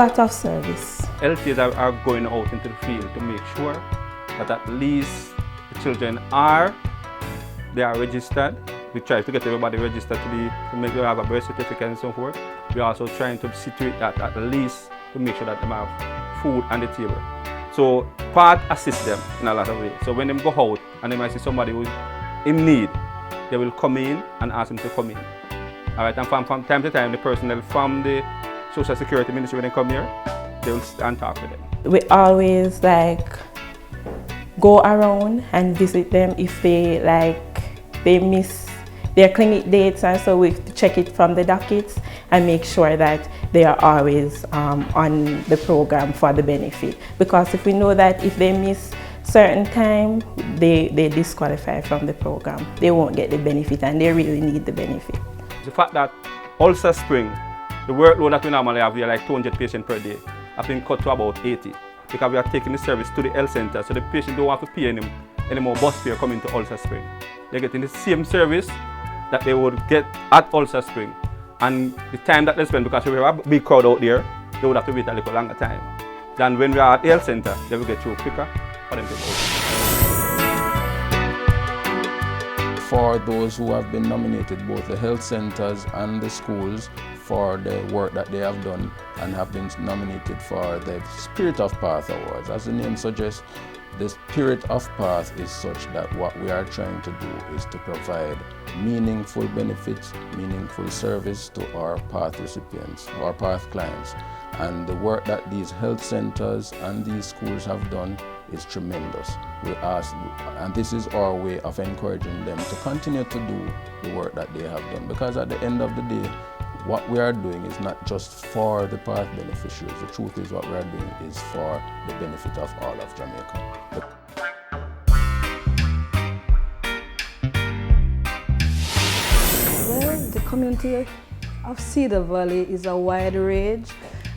lot of service. LTAs are going out into the field to make sure that at least the children are registered. We try to get everybody registered to make them have a birth certificate and so forth. We're also trying to see to it that at least to make sure that they have food on the table. So PATH assists them in a lot of ways. So when they go out and they might see somebody who's in need, they will come in and ask them to come in. All right, and from time to time, the personnel from the Social Security Ministry, when they come here, they will stand and talk with them. We always go around and visit them if they miss their clinic dates, and so we check it from the dockets and make sure that they are always on the program for the benefit. Because if we know that if they miss certain time, they disqualify from the program. They won't get the benefit, and they really need the benefit. The fact that Ulcer Spring, the workload that we normally have, we are like 200 patients per day, have been cut to about 80, because we are taking the service to the health center, so the patient don't have to pay any more bus fare coming to Ulcer Spring. They're getting the same service that they would get at Ulcer Spring. And the time that they spend, because we have a big crowd out there, they would have to wait a little longer time. Than when we are at the health center, they will get through quicker for them to go. For those who have been nominated, both the health centers and the schools, for the work that they have done and have been nominated for the Spirit of PATH Awards. As the name suggests, the Spirit of PATH is such that what we are trying to do is to provide meaningful benefits, meaningful service to our PATH recipients, our PATH clients. And the work that these health centers and these schools have done is tremendous. We ask, and this is our way of encouraging them to continue to do the work that they have done, because at the end of the day, what we are doing is not just for the PATH beneficiaries. The truth is what we are doing is for the benefit of all of Jamaica. Well, the community of Cedar Valley is a wide range,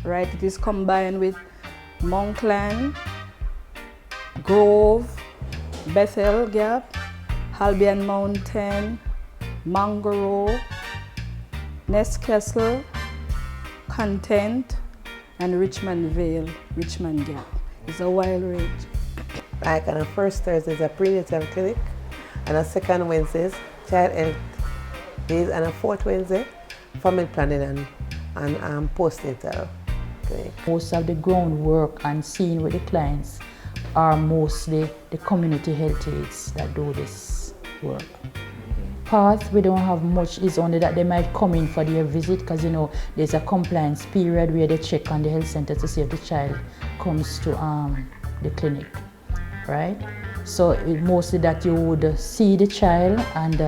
right? It is combined with Monkland, Grove, Bethel Gap, Albion Mountain, Mangoro, Neskestle, Content, and Richmond Vale, Richmond Gap. It's a wide range. Like on the first Thursday is a prenatal clinic, and a second Wednesday is child health days, and a fourth Wednesday family planning and postnatal clinic. Most of the groundwork and seeing with the clients are mostly the community health aides that do this work. PATH, we don't have much, it's only that they might come in for their visit, because there's a compliance period where they check on the health center to see if the child comes to the clinic, right? So mostly that you would see the child and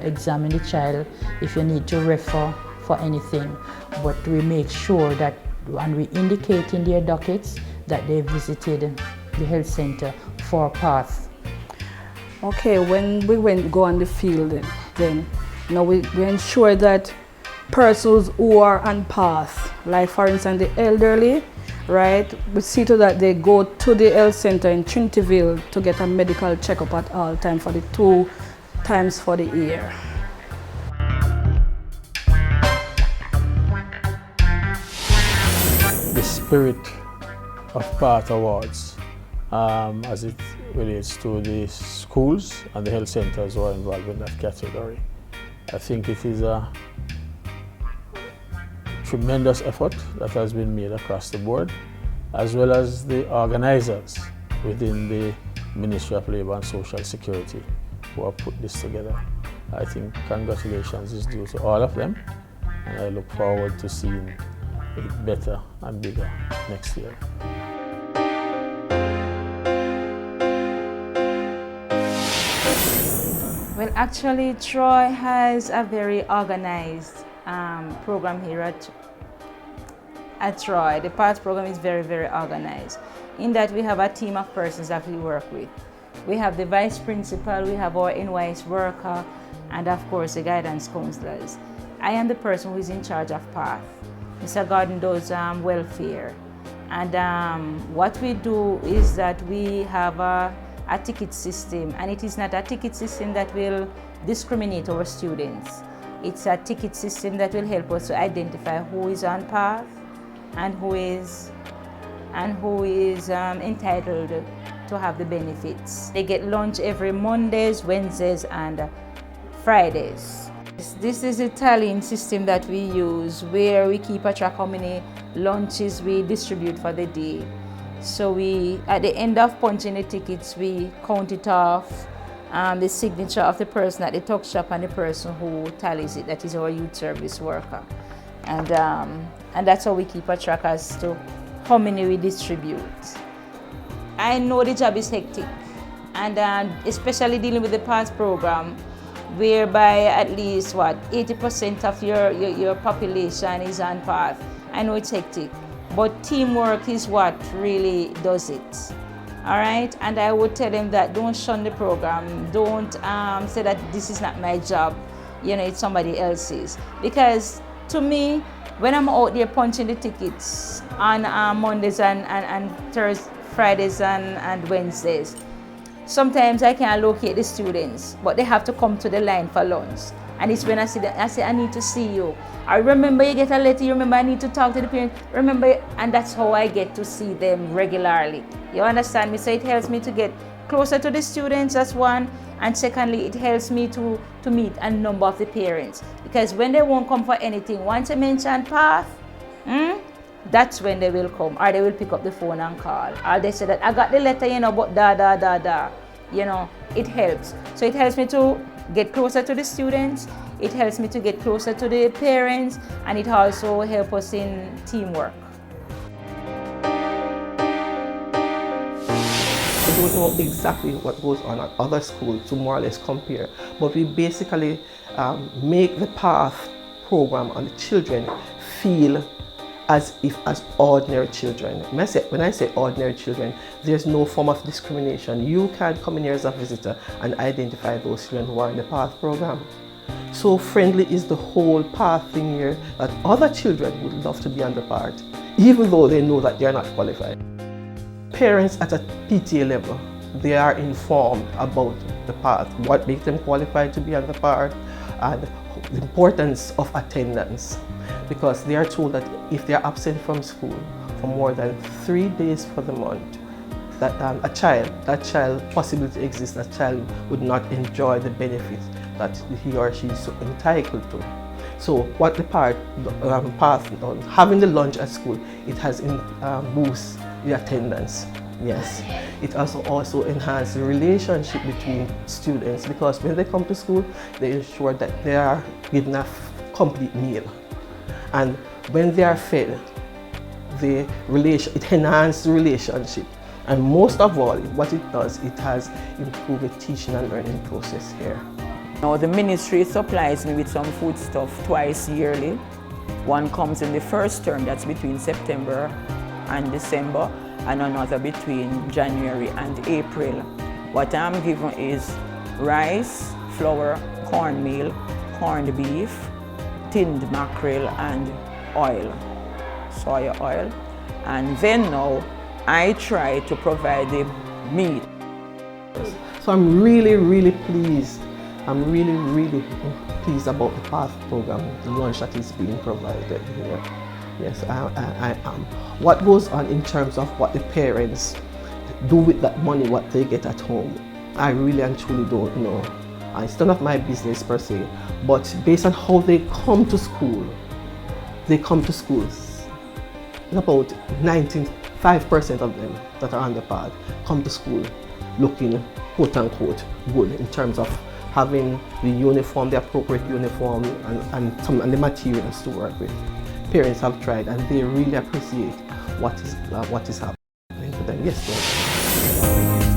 examine the child if you need to refer for anything. But we make sure that, and we indicate in their dockets that they visited the health center for PATH. Okay, when we go on the field, then we ensure that persons who are on PATH, like for instance the elderly, right, we see to that they go to the health center in Trinityville to get a medical checkup at all times for the 2 times for the year. The Spirit of PATH Awards, as it relates to the schools and the health centers who are involved in that category. I think it is a tremendous effort that has been made across the board, as well as the organizers within the Ministry of Labour and Social Security who have put this together. I think congratulations is due to all of them, and I look forward to seeing it better and bigger next year. Well, actually, Troy has a very organized program here at Troy. The PATH program is very, very organized, in that we have a team of persons that we work with. We have the vice principal, we have our NYS worker, and of course the guidance counselors. I am the person who is in charge of PATH. Mr. Gordon does welfare. And what we do is that we have a ticket system, and it is not a ticket system that will discriminate our students. It's a ticket system that will help us to identify who is on PATH and who is entitled to have the benefits. They get lunch every Mondays, Wednesdays, and Fridays. This is a tallying system that we use where we keep a track how many lunches we distribute for the day. So we, at the end of punching the tickets, we count it off, the signature of the person at the tuck shop and the person who tallies it, that is our youth service worker. And that's how we keep a track as to how many we distribute. I know the job is hectic, and especially dealing with the PATH program, whereby at least 80% of your population is on PATH. I know it's hectic, but teamwork is what really does it. All right, and I would tell them that don't shun the program. Don't say that this is not my job, it's somebody else's. Because to me, when I'm out there punching the tickets on Mondays and Thursdays, Fridays and Wednesdays, sometimes I can't locate the students, but they have to come to the line for lunch. And it's when I see them, I say, I need to see you. I remember you get a letter, you remember I need to talk to the parents, remember, and that's how I get to see them regularly. You understand me? So it helps me to get closer to the students, that's one. And secondly, it helps me to meet a number of the parents. Because when they won't come for anything, once I mention PATH, that's when they will come, or they will pick up the phone and call. Or they say that, I got the letter, but it helps. So it helps me to get closer to the students, it helps me to get closer to the parents, and it also helps us in teamwork. We don't know exactly what goes on at other schools to more or less compare, but we basically make the PATH program on the children feel as ordinary children. When I say ordinary children, there's no form of discrimination. You can't come in here as a visitor and identify those children who are in the PATH program. So friendly is the whole PATH thing here, that other children would love to be on the PATH, even though they know that they're not qualified. Parents at a PTA level, they are informed about the PATH, what makes them qualified to be on the PATH, and the importance of attendance. Because they are told that if they are absent from school for more than 3 days for the month, that that child possibility exists, that child would not enjoy the benefits that he or she is so entitled to. So what the PATH does, having the lunch at school, it has boosts the attendance. Yes, it also enhances the relationship between students, because when they come to school, they ensure that they are given a complete meal. And when they are fed, it enhances the relationship. And most of all, what it does, it has improved the teaching and learning process here. Now the ministry supplies me with some food stuff twice yearly. One comes in the first term, that's between September and December, and another between January and April. What I'm given is rice, flour, cornmeal, corned beef, tinned mackerel and oil, soya oil. And then now I try to provide the meat. So I'm really pleased. I'm really pleased about the PATH program, the lunch that is being provided here. Yes, I am. What goes on in terms of what the parents do with that money, what they get at home, I really and truly don't know. It's none of my business per se, but based on how they come to school, about 95% of them that are on the PATH come to school looking quote unquote good in terms of having the uniform, the appropriate uniform, and the materials to work with. Parents have tried and they really appreciate what is happening to them. Yes, sir.